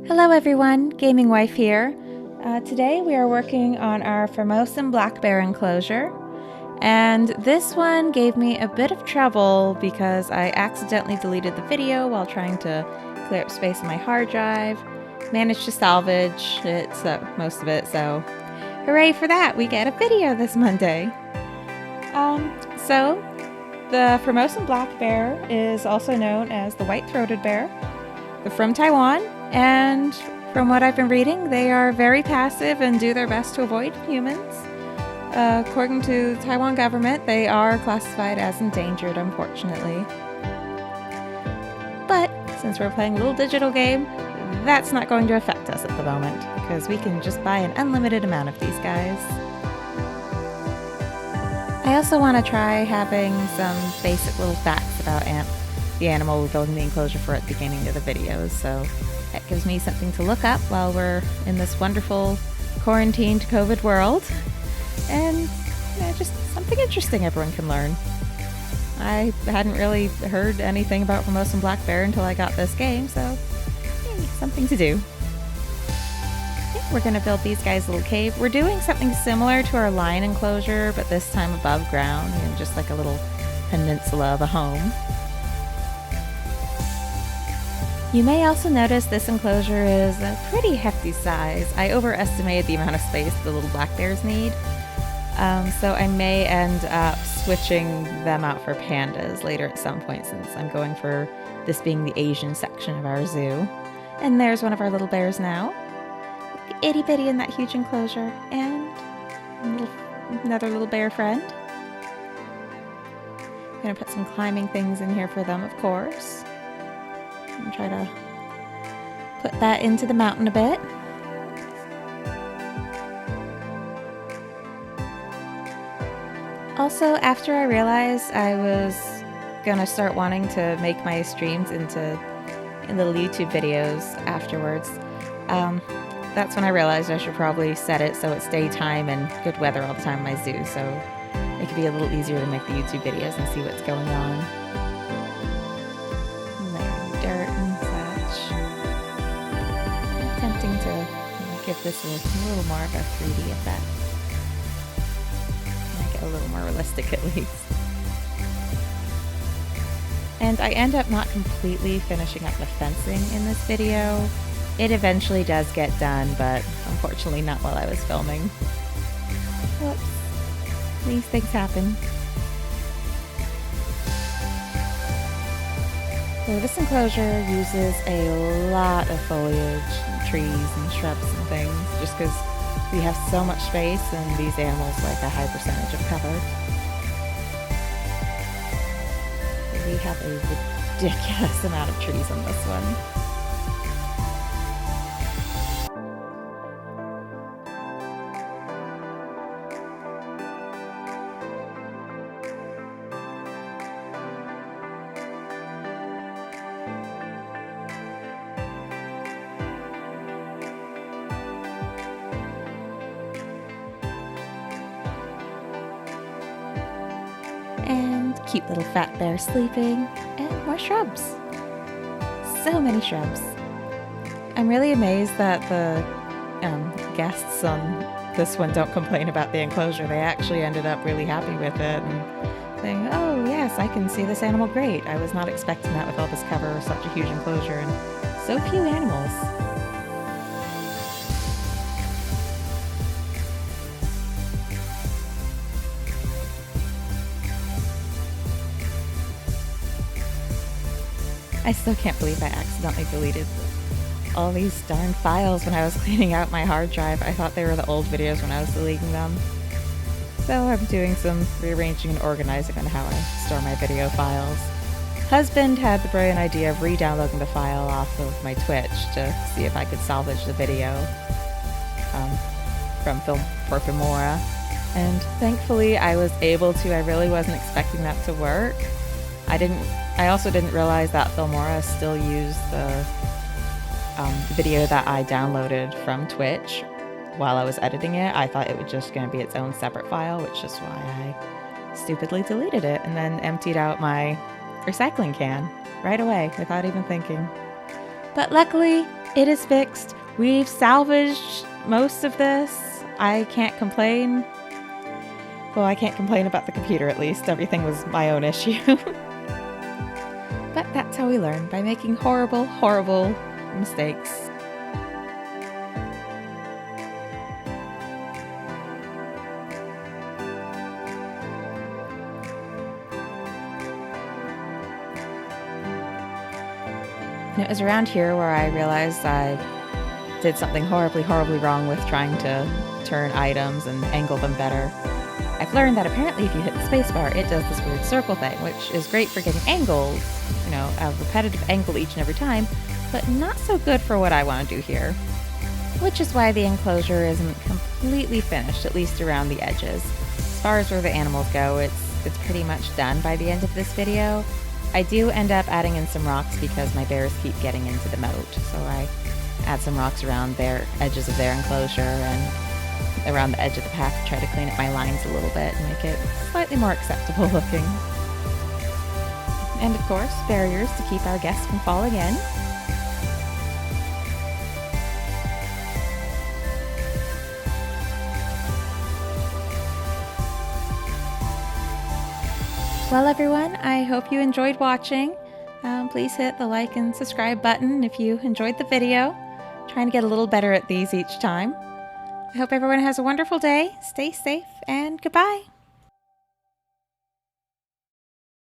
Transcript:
Hello everyone, Gaming Wife here. Today we are working on our Formosan black bear enclosure, and this one gave me a bit of trouble because I accidentally deleted the video while trying to clear up space on my hard drive. Managed to salvage it, most of it, so hooray for that, we get a video this Monday. So the Formosan black bear is also known as the white-throated bear. They're from Taiwan, and from what I've been reading, they are very passive and do their best to avoid humans. According to the Taiwan government, they are classified as endangered, unfortunately. But since we're playing a little digital game, that's not going to affect us at the moment, because we can just buy an unlimited amount of these guys. I also want to try having some basic little facts about the animal we're building the enclosure for at the beginning of the videos, so that gives me something to look up while we're in this wonderful quarantined COVID world, and just something interesting everyone can learn. I hadn't really heard anything about Formosan black bear until I got this game, so hey, something to do. We're going to build these guys a little cave. We're doing something similar to our lion enclosure, but this time above ground, just like a little peninsula of a home. You may also notice this enclosure is a pretty hefty size. I overestimated the amount of space the little black bears need, so I may end up switching them out for pandas later at some point, since I'm going for this being the Asian section of our zoo. And there's one of our little bears now, itty bitty in that huge enclosure, and another little bear friend. I'm gonna put some climbing things in here for them, of course. And try to put that into the mountain a bit. Also, after I realized I was gonna start wanting to make my streams into little YouTube videos afterwards, that's when I realized I should probably set it so it's daytime and good weather all the time in my zoo, so it could be a little easier to make the YouTube videos and see what's going on. Dirt and such. I'm attempting to give this a little more of a 3D effect. Make it a little more realistic at least. And I end up not completely finishing up the fencing in this video. It eventually does get done, but unfortunately not while I was filming. Whoops. These things happen. So this enclosure uses a lot of foliage, and trees and shrubs and things, just because we have so much space and these animals like a high percentage of cover. We have a ridiculous amount of trees on this one. And cute little fat bear sleeping, and more shrubs. So many shrubs. I'm really amazed that the guests on this one don't complain about the enclosure. They actually ended up really happy with it and saying, oh yes, I can see this animal great. I was not expecting that with all this cover or such a huge enclosure and so few animals. I still can't believe I accidentally deleted all these darn files when I was cleaning out my hard drive. I thought they were the old videos when I was deleting them. So I'm doing some rearranging and organizing on how I store my video files. Husband had the brilliant idea of re-downloading the file off of my Twitch to see if I could salvage the video from Filmora. And thancfully I was able to. I really wasn't expecting that to work. I also didn't realize that Filmora still used the video that I downloaded from Twitch while I was editing it. I thought it was just going to be its own separate file, which is why I stupidly deleted it and then emptied out my recycling can right away without even thinking. But luckily, It is fixed. We've salvaged most of this. I can't complain. Well, I can't complain about the computer at least. Everything was my own issue. But that's how we learn, by making horrible, horrible mistakes. And it was around here where I realized I did something horribly, horribly wrong with trying to turn items and angle them better. I've learned that apparently if you hit the spacebar, it does this weird circle thing, which is great for getting angles, you know, a repetitive angle each and every time, but not so good for what I want to do here. Which is why the enclosure isn't completely finished, at least around the edges. As far as where the animals go, it's pretty much done by the end of this video. I do end up adding in some rocks because my bears keep getting into the moat, so I add some rocks around their edges of their enclosure and around the edge of the path to try to clean up my lines a little bit and make it slightly more acceptable looking. And of course, barriers to keep our guests from falling in. Well, everyone, I hope you enjoyed watching. Please hit the like and subscribe button if you enjoyed the video. I'm trying to get a little better at these each time. I hope everyone has a wonderful day. Stay safe and goodbye.